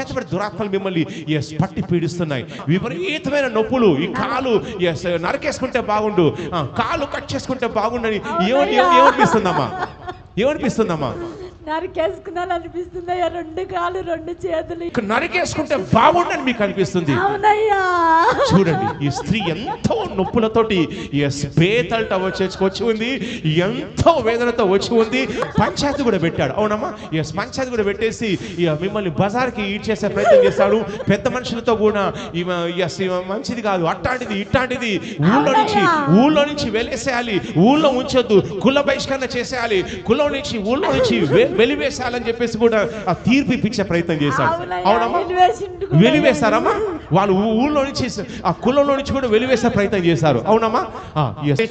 చేతబడి దురాత్మలు మిమ్మల్ని పట్టి పీడిస్తున్నాయి. విపరీతమైన నొప్పులు. ఈ కాలు నరకేసుకుంటే బాగుండు, కాలు కట్ చేసుకుంటే బాగుండని ఏమనిపిస్తుందమ్మా? ఏమనిపిస్తుందమ్మా? నరికేసుకున్నాను అనిపిస్తుందయ్యా. 2 కాళ్ళు 2 చేతులు నరికేసుకుంటే బాగుండని మీకు అనిపిస్తుంది. అవునయ్యా. చూడండి, ఈ స్త్రీ ఎంతో నొప్పులతోటి బేతల్ట వచ్చి ఉంది, ఎంతో వేదనతో వచ్చి ఉంది. పంచాయతీ కూడా పెట్టాడు. అవునమ్మా, పంచాయతీ కూడా పెట్టేసి మిమ్మల్ని బజార్కి ఈడ్చేసే ప్రయత్నం చేస్తాడు. పెద్ద మనుషులతో కూడా మంచిది కాదు, అట్టాంటిది ఇట్టాంటిది, ఊళ్ళో నుంచి వెలేసేయాలి, ఊళ్ళో ఉంచొద్దు, కుల బహిష్కరణ చేసేయాలి, కులం నుంచి ఊళ్ళో నుంచి వెలివేసాలని చెప్పేసి కూడా ఆ తీర్పు ఇప్పించే ప్రయత్నం చేశాడు. అవునమ్మా, వెలివేశారమ్మా. వాళ్ళు ఊళ్ళో నుంచి ఆ కులంలో నుంచి కూడా వెలివేసే ప్రయత్నం చేశారు. అవునమ్మా,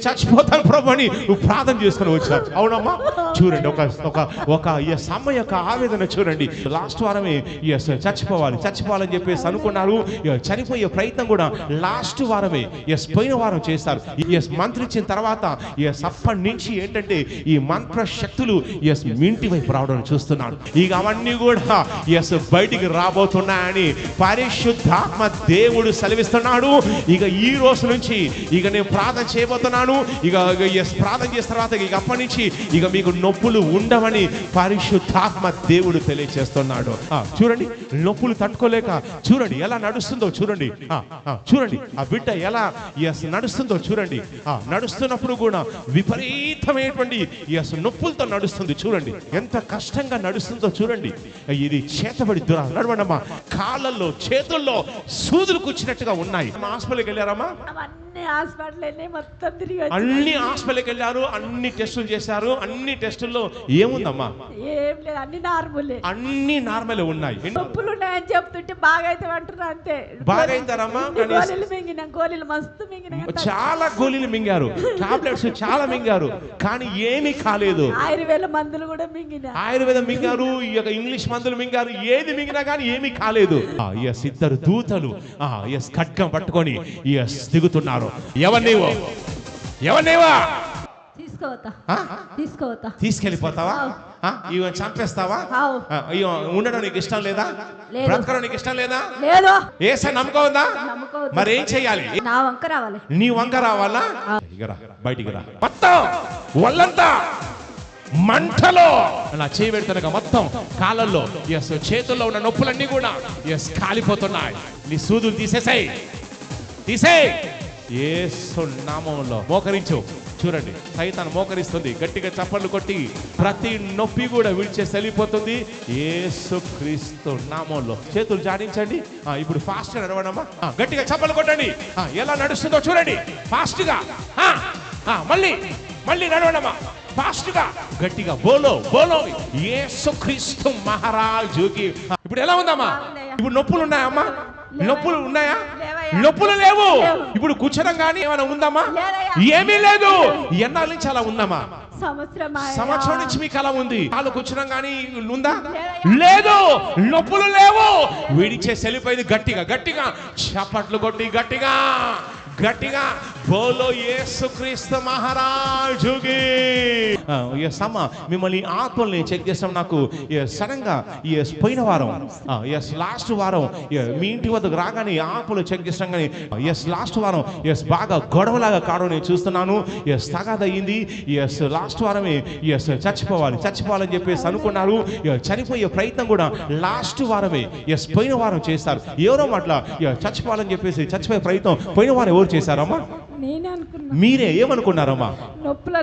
చచ్చిపోతాను ప్రభు అని ప్రార్థన చేసుకుని వచ్చారు. అవునమ్మా, చూడండి ఒక సమ్మ యొక్క ఆవేదన చూడండి. లాస్ట్ వారమే చచ్చిపోవాలని చెప్పేసి అనుకున్నారు. చనిపోయే ప్రయత్నం కూడా లాస్ట్ వారమే పోయిన వారం చేస్తారు. మంత్రి ఇచ్చిన తర్వాత అప్పటి నుంచి ఏంటంటే ఈ మంత్ర శక్తులు మీ ఇంటి వైపు రావడం చూస్తున్నాడు. ఇక అవన్నీ కూడా బయటికి రాబోతున్నాయని పరిశుద్ధాత్మ దేవుడు సెలవిస్తున్నాడు. ఇక ఈ రోజు నుంచి ఇక నేను ప్రార్థన చేయబోతున్నాను. ఇక ప్రార్థన చేసిన తర్వాత ఇక అప్పటి నుంచి ఇక మీకు నొప్పులు ఉండవని పరిశుద్ధాత్మ దేవుడు తెలియజేస్తున్నాడు. చూడండి, నొప్పులు తట్టుకోలేక చూడండి ఎలా నడుస్తుందో చూడండి. చూడండి ఆ బిడ్డ ఎలా నడుస్తుందో చూడండి. నడుస్తున్నప్పుడు కూడా విపరీతమైనటువంటి నొప్పులతో నడుస్తుంది. చూడండి ఎంత కష్టంగా నడుస్తుందో చూడండి. ఇది చేతబడి నడవడమ్మా. కాళ్ళల్లో చేతుల్లో సూదులు కూర్చున్నట్టుగా ఉన్నాయి. హాస్పిటల్కి వెళ్ళారమ్మా? అన్ని హాస్పిటల్కి వెళ్ళారు, అన్ని టెస్టులు చేశారు. అన్ని టెస్టుల్లో ఏముందమ్మా? ఏం లేదు, అన్ని నార్మల్ ఉన్నాయి. నొప్పులు ఉన్నాయని చెప్తుంటే బాగైతే అంటారు. అంతే బాగైతారమ్మా. గోళీలు మస్తు మింగిన, చాలా గోళీలు మింగారు, టాబ్లెట్స్ చాలా మింగారు, కానీ ఏమీ కాలేదు. ఆయుర్వేద మందులు కూడా మింగిన, ఆయుర్వేదం మింగారు, ఇంగ్లీష్ మందులు మింగారు, ఏది మింగినా కానీ ఏమీ కాలేదు. ఇద్దరు దూతలు ఖడ్గం పట్టుకొని దిగుతున్నారు. ఎవరినేవా తీసుకెళ్ళిపోతావా? ఇవన్నీ చంపేస్తావా? ఉండడం నీకు ఇష్టం లేదా? బ్రతకడం నీకు ఇష్టం లేదా? ఏసై నమ్మకం ఉందా? మరి ఏం చెయ్యాలి? నీ వంక రావాలా? బయటికి రా. మొత్తం ఒళ్ళంతా మంటలో అలా చేయబెడతానుక మొత్తం కాళ్ళల్లో చేతుల్లో ఉన్న నొప్పులన్నీ కూడా కాలిపోతున్నాయి. నీ సూదులు తీసేసాయి. యేసు నామములో మోకరించు. చూడండి, సైతాను మోకరిస్తుంది. గట్టిగా చప్పట్లు కొట్టి ప్రతి నొప్పి కూడా విడిచేసి యేసు క్రీస్తు నామంలో చేతులు జాడించండి. ఇప్పుడు ఫాస్ట్ గా నడవడమ్మా. గట్టిగా చప్పట్లు కొట్టండి. ఎలా నడుస్తుందో చూడండి. ఫాస్ట్ గా మళ్ళీ నడవడమ్మా. ఫాస్ట్ గా గట్టిగా బోలో యేసు క్రీస్తు మహారాజుకి. ఇప్పుడు ఎలా ఉందమ్మా? ఇప్పుడు నొప్పులు ఉన్నాయమ్మా? నొప్పులు ఉన్నాయా? నొప్పులు లేవు. ఇప్పుడు కూర్చోడం కానీ ఏమైనా ఉందమ్మా? ఏమీ లేదు. ఎన్నాళ్ళ నుంచి అలా ఉందమ్మా? సంవత్సరం నుంచి మీకు అలా ఉంది. కాళ్ళు కూర్చోడం కానీ ఉందా? లేదు. నొప్పులు లేవు. విడిచే సెలిపోయింది. గట్టిగా చప్పట్లు కొట్టి గట్టిగా బోలో యేసుక్రీస్తు మహారాజుకి. మిమ్మల్ని ఆత్మల్ని చెక్ చేస్తాం. నాకు సడన్ గా పోయిన వారం లాస్ట్ వారం మీ ఇంటి వద్దకు రాగానే ఆత్మలు చెక్ చేస్తాం. కానీ లాస్ట్ వారం బాగా గొడవలాగా కావడం నేను చూస్తున్నాను. తగాద అయ్యింది. లాస్ట్ వారమే చచ్చిపోవాలని చెప్పేసి అనుకున్నారు. చనిపోయే ప్రయత్నం కూడా లాస్ట్ వారమే పోయిన వారం చేస్తారు. ఎవరో అట్లా చచ్చిపోవాలని చెప్పేసి చచ్చిపోయే ప్రయత్నం పోయిన వారం ఎవరు చేశారమ్మా? మీరే ఏమనుకున్నారమ్మా? నొప్పుల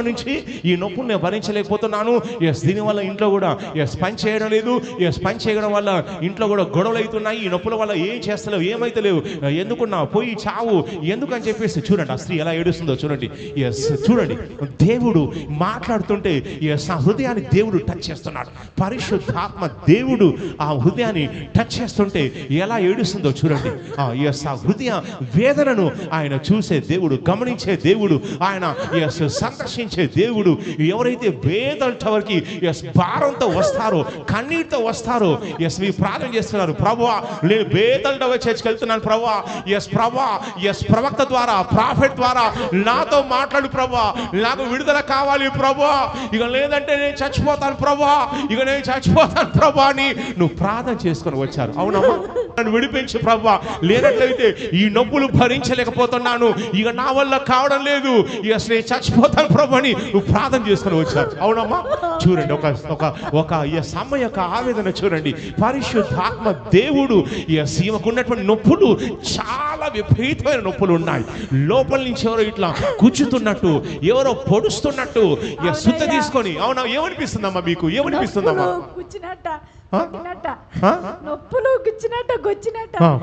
నుంచి ఈ నొప్పులు నేను భరించలేకపోతున్నాను. దీనివల్ల ఇంట్లో కూడా పని చేయడం లేదు. పని చేయడం వల్ల ఇంట్లో కూడా గొడవలు అవుతున్నాయి. ఈ నొప్పుల వల్ల ఏం చేస్తలేవు, ఏమైతలేవు, ఎందుకున్నా పోయి చావు ఎందుకని చెప్పేసి చూడండి ఆ స్త్రీ ఎలా ఏడుస్తుందో చూడండి. చూడండి, దేవుడు మాట్లాడుతుంటే ఆ హృదయాన్ని దేవుడు టచ్ చేస్తున్నాడు. పరిశుద్ధాత్మ దేవుడు ఆ హృదయాన్ని టచ్ చేస్తుంటే ఎలా ఏడుస్తుందో చూడండి. ఆ హృదయ వేదనను ఆయన చూసే దేవుడు, గమనించే దేవుడు. దేవుడు, ఆయన సందర్శించే దేవుడు. ఎవరైతే బేతల్ టవర్కి భారంతో వస్తారో, కన్నీటితో వస్తారో, మీరు ప్రార్థన చేస్తున్నారు, ప్రభువా నేను బేతల్ టవర్ చర్చికి వెళ్తున్నాను ప్రభువా, ప్రభువా ప్రవక్త ద్వారా, ప్రాఫెట్ ద్వారా నాతో మాట్లాడు ప్రభువా, నాకు విడుదల కావాలి ప్రభువా, ఇక లేదంటే నేను చచ్చిపోతాను ప్రభువా, ఇక నేను చచ్చిపోతాను ప్రభువా అని నువ్వు ప్రార్థన చేసుకొని వచ్చారు. అవునమ్మా, నన్ను విడిపించు ప్రభువా, లేనట్లయితే ఈ నొప్పులు భరించలేకపోతున్నాను, ఇక నా వల్ల కావడం లేదు, ఇక నేను చచ్చిపోతాను ప్రభు అని నువ్వు ప్రార్థన చేసుకొని వచ్చారు. అవునమ్మా, చూడండి ఒక సమ్మ యొక్క ఆవేదన చూడండి. పరిశుద్ధాత్మ దేవుడు ఈమెకున్నటువంటి నొప్పులు చాలా విపరీతమైన నొప్పులు ఉన్నాయి. లోపల నుంచి ఎవరో ఇట్లా కూర్చుతున్నట్టు, ఎవరో పొడుస్తున్నట్టు సుత్త తీసుకొని. అవునా, ఏమనిపిస్తుందమ్మా మీకు? ఏమనిపిస్తుందమ్మా?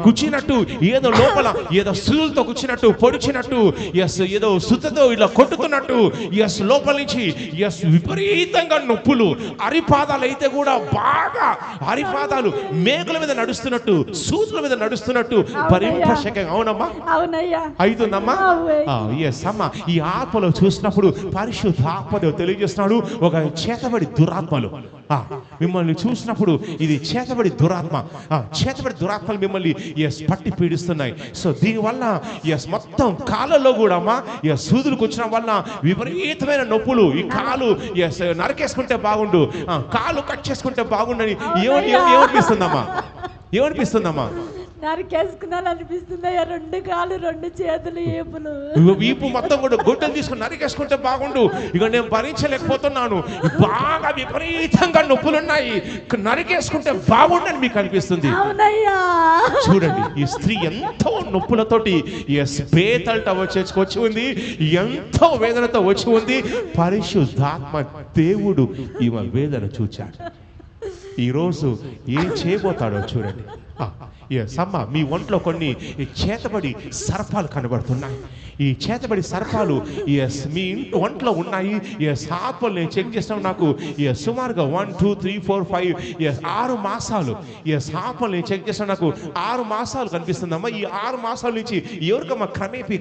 కూర్చున్నట్టు, ఏదో లోపల ఏదో సులులతో కూర్చున్నట్టు, పొడిచినట్టు, ఏదో సుత్తతో ఇలా కొట్టుతున్నట్టు, లోపల నుంచి విపరీతంగా నొప్పులు. అరిపాదాలు అయితే కూడా బాగా, అరిపాదాలు మేకుల మీద నడుస్తున్నట్టు, సూదుల మీద నడుస్తున్నట్టు భరింపశక్యంగా. అవునమ్మా, అవుతుందమ్మా. అమ్మా, ఈ ఆత్మలో చూసినప్పుడు పరిశుద్ధ ఆత్మ తెలియజేస్తున్నాడు, ఒక చేతబడి దురాత్మలు మిమ్మల్ని చూసినప్పుడు ఇది చేతబడి దురాత్మ, చేతబడి దురాత్మలు మిమ్మల్ని పట్టి పీడిస్తున్నాయి. సో దీనివల్ల మొత్తం కాళ్ళలో కూడా సూదులకు వచ్చిన వల్ల విపరీతమైన నొప్పులు. ఈ కాలు నరకేసుకుంటే బాగుండు, కాలు కట్ చేసుకుంటే బాగుండని ఏమనిపిస్తుందమ్మా? ఏమనిపిస్తుందమ్మా? నరికేసుకున్నాననిపిస్తుందయ్యా, రెండు కాళ్ళు, రెండు చేతులు, ఏపులు, వీపు మొత్తం కూడా గొడ్డలు తీసుకుని నరికేసుకుంటే బాగుండు, ఇక నేను భరించలేకపోతున్నాను, బాగా విపరీతంగా నొప్పులున్నాయి, నరికేసుకుంటే బాగుండని మీకు అనిపిస్తుంది. చూడండి, ఈ స్త్రీ ఎంతో నొప్పులతోటి బేతల్ టవర్ చర్చికి వచ్చి ఉంది, ఎంతో వేదనతో వచ్చి ఉంది. పరిశుద్ధాత్మ దేవుడు ఈమె వేదన చూచాడు. ఈరోజు ఏం చేయబోతాడో చూడండి. అమ్మ, మీ ఒంట్లో కొన్ని చేతబడి సర్పాలు కనబడుతున్నాయి. ఈ చేతబడి సర్పాలు మీ ఒంట్లో ఉన్నాయి. ఆత్మలు నేను చెక్ చేస్తాను, నాకు సుమారుగా 1 2 3 4 5 6 మాసాలు ఆత్మలు నేను చెక్ చేస్తాను, నాకు 6 మాసాలు కనిపిస్తుందమ్మా. ఈ 6 మాసాల నుంచి ఎవరికమ్మా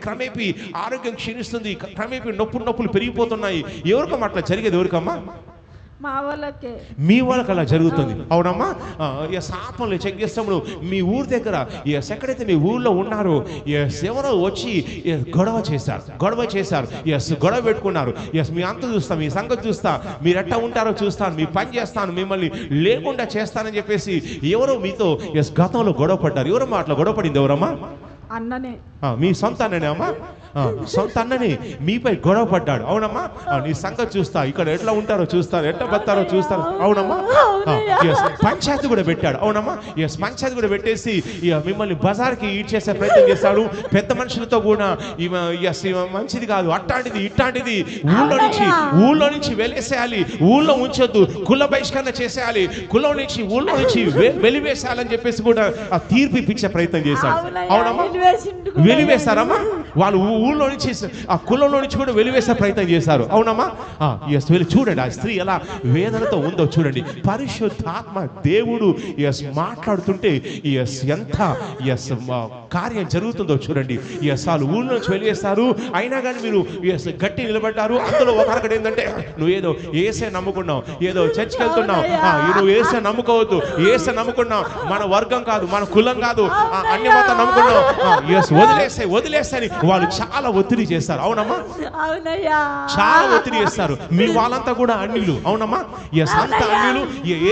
క్రమేపీ ఆరోగ్యం క్షీణిస్తుంది, క్రమేపీ నొప్పులు పెరిగిపోతున్నాయి. ఎవరికమ్మా అట్లా జరిగేది? ఎవరికమ్మా? మీ వాళ్ళకి అలా జరుగుతుంది. అవునమ్మా, ఆత్మలు చెక్ చేసినప్పుడు మీ ఊరి దగ్గర ఎక్కడైతే మీ ఊర్లో ఉన్నారో ఎవరో వచ్చి గొడవ చేశారు, గొడవ పెట్టుకున్నారు. మీ అంత చూస్తా, మీ సంగతి చూస్తా, మీరు ఎట్టా ఉంటారో చూస్తాను, మీ పని చేస్తాను, మిమ్మల్ని లేకుండా చేస్తానని చెప్పేసి ఎవరో మీతో గతంలో గొడవ పడ్డారు. ఎవరమ్మా అట్లా గొడవ పడింది? ఎవరమ్మా? అన్ననే. మీ సొంత అన్ననే అమ్మా? సొంత అన్నని మీపై గొడవ పడ్డాడు. అవునమ్మా, నీ సంగతి చూస్తా, ఇక్కడ ఎట్లా ఉంటారో చూస్తారు, ఎట్లా బతారో చూస్తారు. అవునమ్మా, పంచాయతీ కూడా పెట్టాడు. అవునమ్మా, పంచాయతీ కూడా పెట్టేసి మిమ్మల్ని బజార్కి ఈడ్ చేసే ప్రయత్నం చేస్తాడు. పెద్ద మనుషులతో కూడా మంచిది కాదు, అట్టాంటిది ఇట్టాంటిది, ఊళ్ళో నుంచి వెలేసేయాలి, ఊళ్ళో ఉంచొద్దు, కుల బహిష్కరణ చేసేయాలి, ఊళ్ళో నుంచి వెలివేసేయాలని చెప్పేసి కూడా ఆ తీర్పు ఇప్పించే ప్రయత్నం చేశాడు. అవునమ్మా, వెలివేశారమ్మా. వాళ్ళు ఊళ్ళో నుంచి, ఆ కులంలో నుంచి కూడా వెలివేసే ప్రయత్నం చేశారు. అవునమ్మా, చూడండి ఆ స్త్రీ ఎలా వేదనతో ఉందో చూడండి. పరిశుద్ధాత్మ దేవుడు మాట్లాడుతుంటే ఎంత కార్యం జరుగుతుందో చూడండి. వాళ్ళు ఊళ్ళో నుంచి వెలివేస్తారు, అయినా కానీ మీరు గట్టి నిలబడ్డారు. అందులో ఒక అరగడ ఏంటంటే, నువ్వు ఏదో ఏసే నమ్ముకున్నావు, ఏదో చర్చికి వెళ్తున్నావు, నువ్వు ఏసే నమ్ముకోవద్దు, ఏసే నమ్ముకున్నావు, మన వర్గం కాదు, మన కులం కాదు, అన్ని మతం నమ్ముకున్నావు, వదిలేసని వాళ్ళు చాలా ఒత్తిడి చేస్తారు. అవునమ్మా, చాలా ఒత్తిడి చేస్తారు. మీ వాళ్ళంతా కూడా అన్యులు. అవునమ్మా, అంత అన్యులు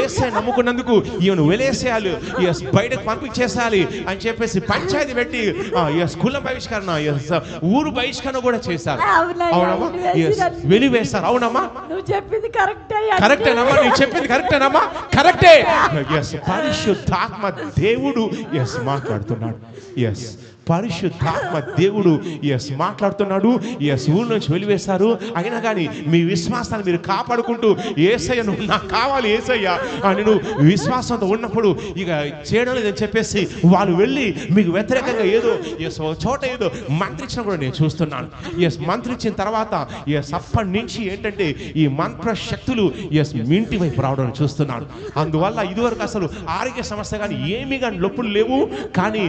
ఏసే నమ్ముకున్నందుకు ఈయన వెలేసేయాలి, బయటకు పంపించేసేయాలి అని చెప్పేసి పంచాయతీ పెట్టి కుల బహిష్కరణ, ఊరు బహిష్కరణ కూడా చేశారు. అవునమ్మా, వెలివేస్తారు. అవునమ్మా, నువ్వు చెప్పింది కరెక్టేనమ్మా, నువ్వు చెప్పింది కరెక్టేనమ్మా, కరెక్టే. పరిశుద్ధాత్మ దేవుడు మాట్లాడుతున్నాడు. పరిశుద్ధాత్మ దేవుడు మాట్లాడుతున్నాడు. ఊరు నుంచి వెలివేశారు, అయినా కానీ మీ విశ్వాసాన్ని మీరు కాపాడుకుంటూ యేసయ్య నువ్వు నాకు కావాలి, యేసయ్య నేను విశ్వాసంతో ఉన్నప్పుడు ఇక చేయడం లేదని చెప్పేసి వాళ్ళు వెళ్ళి మీకు వ్యతిరేకంగా ఏదో చోట ఏదో మంత్రించడం కూడా నేను చూస్తున్నాను. మంత్రించిన తర్వాత అప్పటి నుంచి ఏంటంటే ఈ మంత్ర శక్తులు మీ ఇంటి వైపు రావడం చూస్తున్నాను. అందువల్ల ఇదివరకు అసలు ఆరోగ్య సమస్య కానీ ఏమీ కానీ నొప్పులు లేవు, కానీ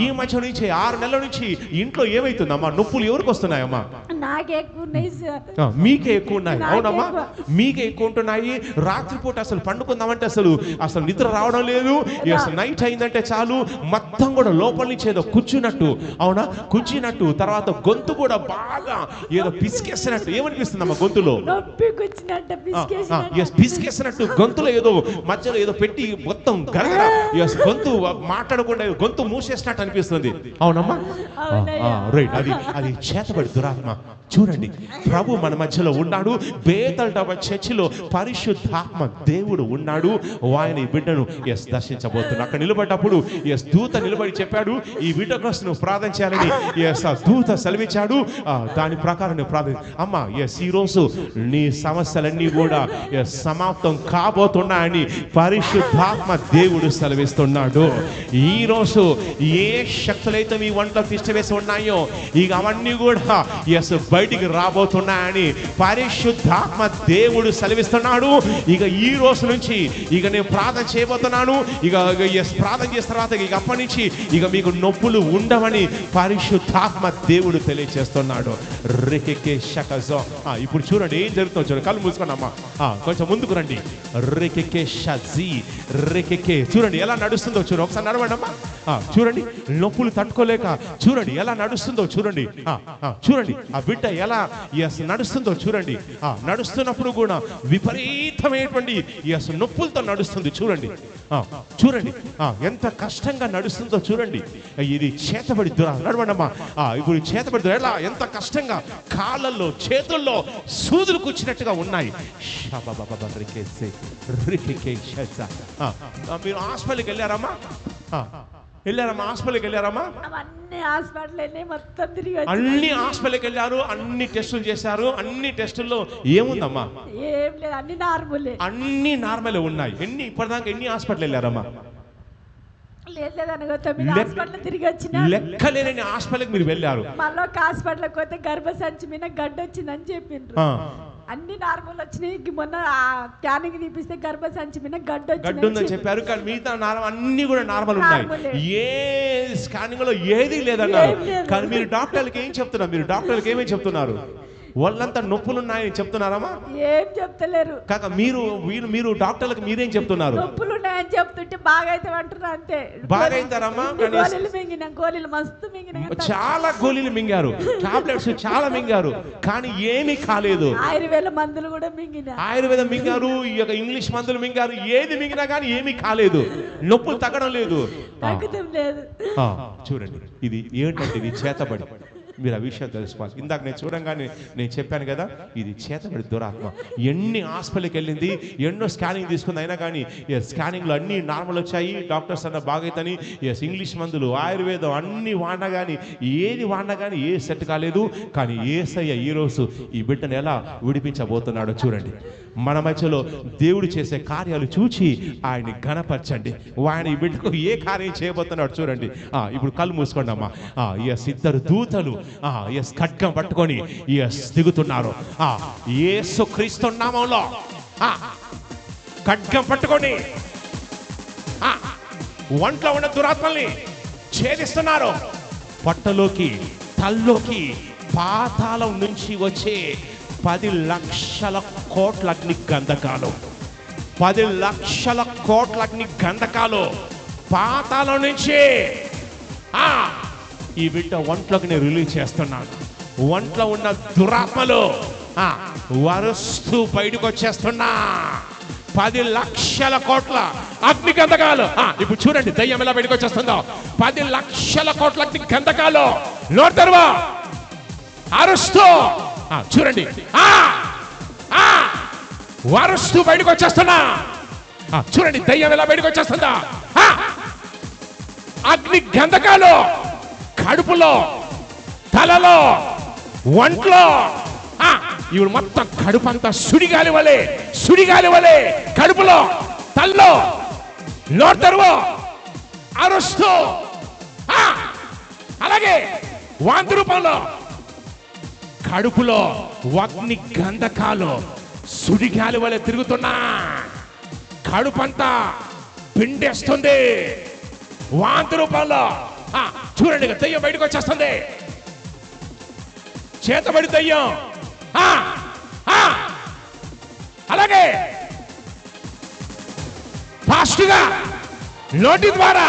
ఈ మధ్య నుంచి 6 నెలల నుంచి ఇంట్లో ఏమైతుందమ్మా? నొప్పులు ఎవరికి వస్తున్నాయమ్మా? నాకే ఎక్కువ ఉన్నాయి సార్. మీకే ఎక్కువ ఉన్నాయి. నాకే అవునమ్మా, ఎక్కువ. మీకే ఎక్కువ ఉంటున్నాయి. రాత్రిపూట అసలు పండుకుందామంటే అసలు నిద్ర రావడం లేదు. అసలు నైట్ అయిందంటే చాలు మొత్తం కూడా లోపల నుంచి ఏదో కూర్చున్నట్టు, అవునా, కూర్చున్నట్టు. తర్వాత గొంతు కూడా బాగా ఏదో పిసికేసినట్టు. ఏమనిపిస్తుందమ్మా గొంతులో? నొప్పి కూర్చున్నట్టు పిసికేసినట్టు గొంతులో ఏదో మధ్యలో ఏదో పెట్టి మొత్తం గరగర గొంతు మాట్లాడకుండా గొంతు మూసేసినట్టు అనిపిస్తుంది. అవునమ్మా, రైట్. అది చేతబడి దురాత్మ. చూడండి, ప్రభు మన మధ్యలో ఉన్నాడు. బేతల్ టవర్ చర్చిలో పరిశుద్ధాత్మ దేవుడు ఉన్నాడు. ఆయన ఈ బిడ్డను దర్శించబోతున్నాడు. అక్కడ నిలబడ్డప్పుడు దూత నిలబడి చెప్పాడు, ఈ బిడ్డ కోసం నువ్వు ప్రార్థన చేయాలని దూత సెలవిచ్చాడు. దాని ప్రకారం నువ్వు ప్రార్థన. అమ్మా, ఈ రోజు నీ సమస్యలన్నీ కూడా సమాప్తం కాబోతున్నాయని పరిశుద్ధాత్మ దేవుడు సెలవిస్తున్నాడు. ఈ రోజు ఏ శక్తులైతే మీ వంటలో తిష్టవేసి ఉన్నాయో ఇక అవన్నీ కూడా బయటికి రాబోతున్నాయని పరిశుద్ధాత్మ దేవుడు సెలవిస్తున్నాడు. ఇక ఈ రోజు నుంచి ఇక నేను ప్రార్థన చేయబోతున్నాను. ఇక ప్రార్థన చేసిన తర్వాత ఇక అప్పటి నుంచి ఇక మీకు నొప్పులు ఉండవని పరిశుద్ధాత్మ దేవుడు తెలియజేస్తున్నాడు. రేకెకే షకజో. ఇప్పుడు చూడండి ఏం జరుగుతుందో చూడండి. కళ్ళు మూసుకున్నామ్మా, కొంచెం ముందుకు రండి. రేకెకే షజీ రేకెకే. చూడండి ఎలా నడుస్తుందో చూడండి. ఒకసారి నడవండి అమ్మా. చూడండి, నొప్పులు తట్టుకోలేక చూడండి ఎలా నడుస్తుందో చూడండి. చూడండి ఆ బిడ్డ ఎలా నడుస్తుందో చూడండి. నడుస్తున్నప్పుడు కూడా విపరీతమైనటువంటి నొప్పులతో నడుస్తుంది. చూడండి, చూడండి ఎంత కష్టంగా నడుస్తుందో చూడండి. ఇది చేతబడి నడవండమ్మా. ఇప్పుడు చేతబడి ఎలా ఎంత కష్టంగా కాళ్ళల్లో చేతుల్లో సూదులు కూర్చున్నట్టుగా ఉన్నాయి. మీరు హాస్పిటల్కి వెళ్ళారమ్మా? హాస్పిటల్కి వెళ్ళారమ్మా? అన్ని హాస్పిటల్ మొత్తం తిరిగి అన్ని హాస్పిటల్కి వెళ్ళారు. అన్ని టెస్టులు చేశారు. అన్ని టెస్టుల్లో ఏముందమ్మా? ఏం లేదు, అన్ని నార్మలే. అన్ని నార్మల్ ఉన్నాయి. ఇప్పటిదాకా ఎన్ని హాస్పిటల్ వెళ్ళారమ్మా? లెక్కలేని హాస్పిటల్కి మీరు వెళ్ళారు. మళ్ళీ ఒక హాస్పిటల్కి పోతే గర్భసంచి మీద గడ్డ వచ్చిందని చెప్పిండ్రు. అన్ని నార్మల్ వచ్చినాయి. మొన్న స్కానింగ్ తీపిస్తే గర్భసంచి మీద గడ్డ ఉందని చెప్పారు. కానీ మిగతా అన్ని కూడా నార్మల్ ఉన్నాయి. ఏ స్కానింగ్ లో ఏది లేదన్నారు. కానీ మీరు డాక్టర్లకి ఏం చెప్తున్నారు? మీరు డాక్టర్లకి ఏమేమి చెప్తున్నారు? వాళ్ళంతా నొప్పులు ఉన్నాయని చెప్తున్నారమ్మా? ఏం చెప్తలేరు. కాక మీరు డాక్టర్లకు మీరేం చెప్తున్నారు? నొప్పులు ఉన్నాయని చెప్తుంటే బాగా అయితే అంటారు. అంతే బాగా అవుతారమ్మా. గోళీలు మస్తు మింగిన, చాలా గోళీలు మింగారు, టాబ్లెట్స్ చాలా మింగారు, కానీ ఏమీ కాలేదు. ఆయుర్వేద మందులు కూడా ఆయుర్వేదం మింగారు, ఇంగ్లీష్ మందులు మింగారు. ఏది మింగినా కానీ ఏమీ కాలేదు. నొప్పులు తగ్గడం లేదు. చూడండి, ఇది ఏంటంటే ఇది చేతబడి. మీరు ఆ విషయం తెలుసుకోవాలి. ఇందాక నేను చూడంగానే నేను చెప్పాను కదా, ఇది చేతబడి దురాత్మ. ఎన్ని హాస్పిటల్కి వెళ్ళింది, ఎన్నో స్కానింగ్ తీసుకుంది, అయినా కానీ స్కానింగ్లో అన్నీ నార్మల్ వచ్చాయి. డాక్టర్స్ అన్న బాగైతని ఇంగ్లీష్ మందులు ఆయుర్వేదం అన్నీ వాడినా కానీ ఏది వాడినా కానీ ఏ సెట్ కాలేదు. కానీ యేసయ్య ఈరోజు ఈ బిడ్డను ఎలా విడిపించబోతున్నాడో చూడండి. మన మధ్యలో దేవుడు చేసే కార్యాలు చూచి ఆయన్ని ఘనపరచండి. ఆయన ఈ బిడ్డకు ఏ కార్యం చేయబోతున్నాడు చూడండి. ఇప్పుడు కళ్ళు మూసుకోండి అమ్మా. ఇద్దరు దూతలు ఖడ్గం పట్టుకొని దిగుతున్నారు. యేసుక్రీస్తు నామములో ఖడ్గం పట్టుకొని ఒంట్లో ఉన్న దురాత్మల్ని ఛేదిస్తున్నారు. పొట్టలోకి, తల్లోకి, పాతాళం నుంచి వచ్చే 10 లక్షల కోట్ల అగ్ని గంధకాలు, 10 లక్షల కోట్ల అగ్ని గంధకాలు పాతాళం నుంచి ఈ బిడ్డ ఒంట్లోకి నేను రిలీజ్ చేస్తున్నాను. ఒంట్లో ఉన్న దురాత్మలు వరుస్తూ బయటకు వచ్చేస్తున్నా. 10 లక్షల కోట్ల అగ్ని గంధకాలు. ఇప్పుడు చూడండి దయ్యం ఎలా బయటకు వచ్చేస్తుందో. 10 లక్షల కోట్ల అగ్ని గంధకాలు నోరు తెరవా, అరుస్తూ చూడండి, వరుస్తూ బయటకు వచ్చేస్తున్నా. చూడండి దయ్యం ఎలా బయటకు వచ్చేస్తుందా. అగ్ని గంధకాలు కడుపులో, తలలో, ఒంట్లో. ఇవి మొత్తం కడుపు అంతా సుడిగాలి వలె కడుపులో, తల్లో, నోరు తెరువు, అరుస్తూ, అలాగే వాంతి రూపంలో కడుపులో అగ్ని గంధకాలు సుడిగాలి వలె తిరుగుతున్నా. కడుపంతా పిండేస్తుంది వాంతి రూపంలో. చూడండి ఇక దయ్యం బయటకు వచ్చేస్తుంది. చేతబడి దయ్యం. అలాగే ఫాస్ట్ గా నోటి ద్వారా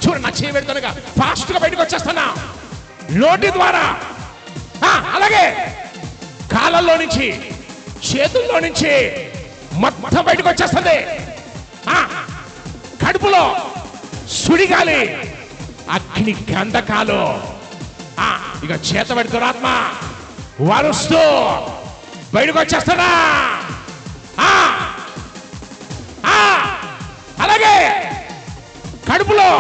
చూడండి, నా చేయి పెడుతుండగా ఫాస్ట్ గా బయటకు వచ్చేస్తున్నా నోటి ద్వారా. అలాగే కాళ్ళల్లో నుంచి, చేతుల్లో నుంచి మొత్తం బయటకు వచ్చేస్తుంది. కడుపులో సుడిగాలి, అగ్ని గంధకాలు. ఇక చేతబడి దురాత్మ వరుస్తూ బయటకు వచ్చేస్తున్నా. అలాగే కడుపులో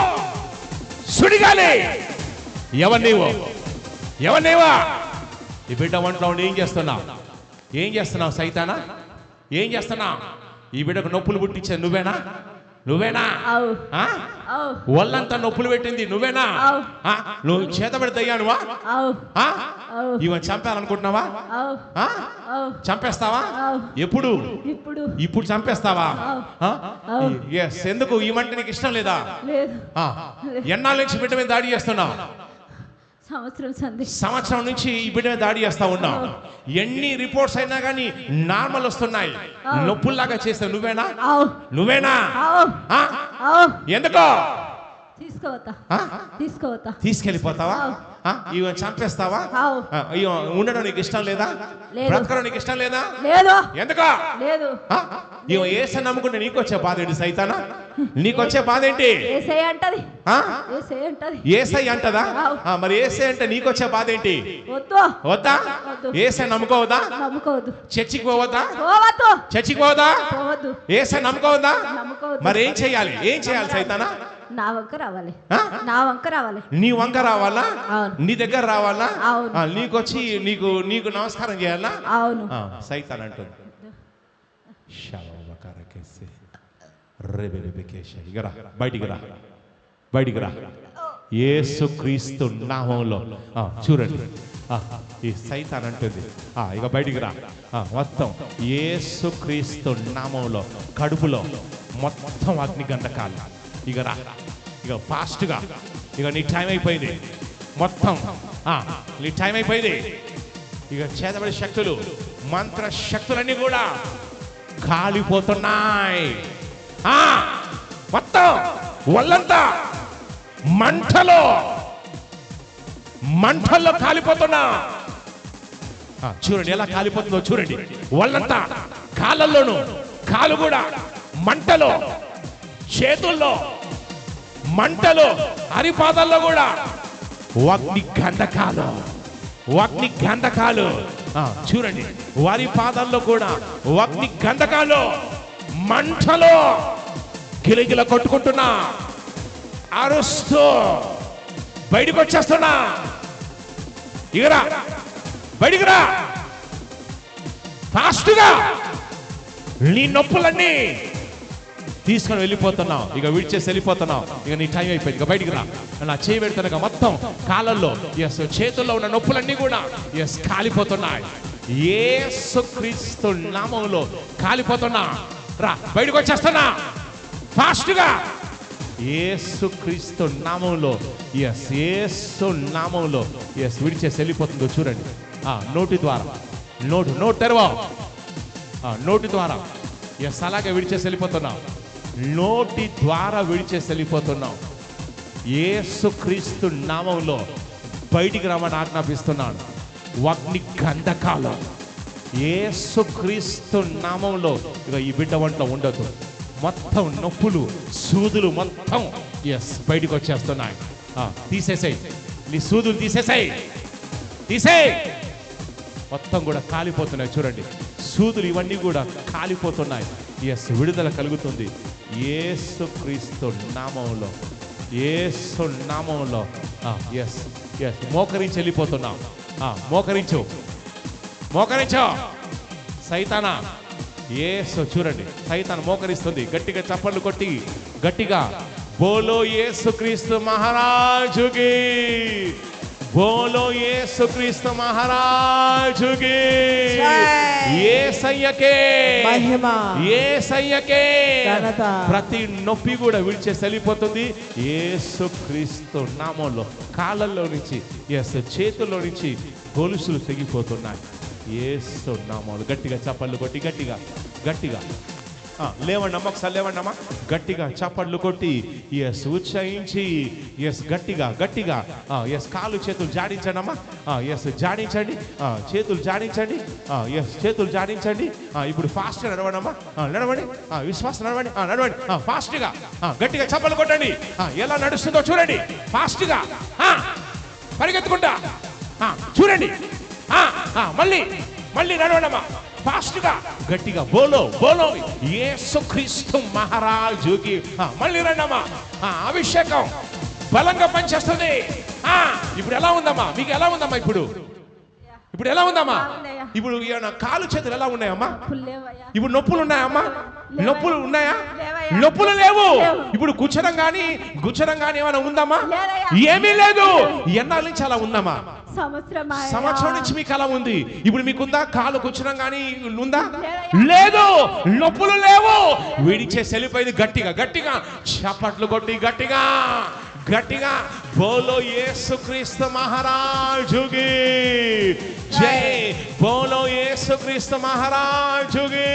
సుడిగాలి. ఎవరు నీవా? ఈ బిడ్డ వంటలో ఉండి ఏం చేస్తున్నావు సైతానా? ఏం చేస్తున్నావు? ఈ బిడ్డకు నొప్పులు పుట్టించే నువ్వేనా? ఒళ్ళంతా నొప్పులు పెట్టింది నువ్వేనా? నువ్వు చేతబడి దయ్యానువా? ఇవన్నీ చంపాలనుకుంటున్నావా? చంపేస్తావా? ఇప్పుడు చంపేస్తావా? ఎందుకు? ఈ మంట నీకు ఇష్టం లేదా? ఎన్నాళ్ళ నుంచి బిడ్డ మీద దాడి చేస్తున్నావు? సంవత్సరం నుంచి ఈ బిడ్డ మీద దాడి చేస్తా ఉన్నావు. ఎన్ని రిపోర్ట్స్ అయినా కానీ నార్మల్ వస్తున్నాయి. నొప్పుల్లాగా చేస్తావు నువ్వేనా? ఎందుకో తీసుకెళ్ళిపోతావా? ఇవన్నీ చంపేస్తావా? ఉండడం నీకు ఇష్టం లేదా? బ్రతకడం నీకు ఇష్టం లేదా? ఎందుకో? ఏసై నమ్ముకుంటే నీకు వచ్చే బాధ ఏంటి సైతానా? నీకొచ్చే బాధ ఏంటి? ఏసై అంటదా? మరి ఏసై అంటే నీకొచ్చే బాధ ఏంటి? వద్దా? ఏసై నమ్ముకోవద్దా? చర్చికి పోవద్దా? ఏసై నమ్ముకోవద్దా? మరి ఏం చేయాలి సైతానా? నా వంక రావాలి. నీ వంక రావాలా? నీ దగ్గర రావాలా? నీకొచ్చి నీకు నమస్కారం చేయాలా? అవును. సైతాన్ అంటుంది బయటికి రా యేసుక్రీస్తు నామములో. చూడండి, ఈ సైతాన్ అంటుంది ఇక బయటికి రా. మొత్తం యేసుక్రీస్తు నామములో కడుపులో మొత్తం అగ్ని గంధకాలు. ఇక రా, ఇక ఫాస్ట్గా. ఇక నీ టైం అయిపోయింది. మొత్తం నీ టైం అయిపోయింది. ఇక చేతబడి శక్తులు, మంత్ర శక్తులన్నీ కూడా కాలిపోతున్నాయి. మొత్తం ఒళ్ళంతా మంటల్లో కాలిపోతున్నా. చూడండి ఎలా కాలిపోతుందో చూడండి. ఒళ్ళంతా, కాళ్ళల్లోనూ, కాలు కూడా మంటలో, చేతుల్లో మంటలు, అరిపాదాల్లో కూడా అగ్ని గంధకాలు. చూడండి, వారి పాదాల్లో కూడా అగ్ని గంధకాలు, మంటలో గిలగిల కొట్టుకుంటున్నా, అరుస్తూ బయటకు వచ్చేస్తున్నా. ఇగరా, బయటికి రా ఫాస్ట్గా. నీ నొప్పులన్నీ తీసుకొని వెళ్ళిపోతున్నావు. ఇక విడిచేసి వెళ్ళిపోతున్నావు. ఇక నీ టైం అయిపోయింది. ఇక బయటికి రా. నా చేయి పెడుతున్నా మొత్తం కాళ్ళల్లో, చేతుల్లో ఉన్న నొప్పులన్నీ కూడా కాలిపోతున్నాయి. యేసుక్రీస్తు నామములో కాలిపోతున్నా. రా, బయటకు వచ్చేస్తున్నా ఫాస్ట్గా. యేసుక్రీస్తు నామములో, యేసు నామములో విడిచేసి వెళ్ళిపోతుందో చూడండి. నోటి ద్వారా, నోటు తెరవ. నోటి ద్వారా అలాగే విడిచేసి వెళ్ళిపోతున్నావు. నోటి ద్వారా విడిచేసి వెళ్ళిపోతున్నావు. యేసుక్రీస్తు నామములో బయటికి రమ్మని ఆజ్ఞాపిస్తున్నాను. అగ్ని గంధకాలు యేసుక్రీస్తు నామములో ఇక ఈ బిడ్డ వంట ఉండదు. మొత్తం నొప్పులు, సూదులు మొత్తం బయటికి వచ్చేస్తున్నాయి. తీసేసాయి, నీ సూదులు తీసేసాయి. మొత్తం కూడా కాలిపోతున్నాయి. చూడండి, సూదులు ఇవన్నీ కూడా కాలిపోతున్నాయి. విడుదల కలుగుతుంది యేసుక్రీస్తు నామములో. యేసు నామములో మోకరించి వెళ్ళిపోతున్నాం. మోకరించు సైతానా. చూడండి, సైతాన్ మోకరిస్తుంది. గట్టిగా చప్పట్లు కొట్టి గట్టిగా బోలో యేసుక్రీస్తు మహారాజుకి బోలో యేసుక్రీస్తు మహారాజుకి జై. యేసయ్యకే మహిమ. యేసయ్యకే ఘనత. ప్రతి నొప్పి కూడా విడిచేసి వెళ్ళిపోతుంది యేసుక్రీస్తు నామంలో. కాళ్ళల్లో నుంచి చేతుల్లో నుంచి గొలుసులు తెగిపోతున్నాయి యేసు నామంలో. గట్టిగా చప్పట్లు కొట్టి గట్టిగా లేవండి అమ్మ, ఒకసారి లేవండి అమ్మ, గట్టిగా చప్పట్లు కొట్టి ఉత్సహించి గట్టిగా కాళ్ళు చేతులు జాడించండి అమ్మా. జాడించండి, చేతులు జాడించండి, చేతులు జాడించండి. ఇప్పుడు ఫాస్ట్గా నడవండి అమ్మా, నడవండి, విశ్వాసం నడవండి ఫాస్ట్గా. గట్టిగా చప్పట్లు కొట్టండి. ఎలా నడుస్తుందో చూడండి, ఫాస్ట్గా పరిగెత్తుకుంటా చూడండి. మళ్ళీ నడవండి అమ్మా, ఫాస్ట్గా గట్టిగా. బోలో యేసుక్రీస్తు మహారాజుకి. మళ్ళీ రండమ్మా. అభిషేకం బలంగా పనిచేస్తుంది. ఇప్పుడు ఎలా ఉందమ్మా, మీకు ఎలా ఉందమ్మా? ఇప్పుడు ఎలా ఉందమ్మా? ఇప్పుడు కాలు చేతులు ఎలా ఉన్నాయమ్మా? ఇప్పుడు నొప్పులు ఉన్నాయమ్మా? నొప్పులు ఉన్నాయా? నొప్పులు లేవు. ఇప్పుడు గుచ్చడం కానీ ఏమైనా ఉందమ్మా? ఏమీ లేదు. ఎన్నాళ్ళ నుంచి అలా ఉందమ్మా? సంవత్సరం నుంచి మీకు అలా ఉంది. ఇప్పుడు మీకుందా? కాలు గుచ్చడం కానీ ఉందా? లేదు. నొప్పులు లేవు. విడిచే సెలిపోయింది. గట్టిగా చప్పట్లు కొట్టి గట్టిగా బోలో యేసుక్రీస్తు మహారాజుకి జై. బోలో యేసుక్రీస్తు మహారాజుకి.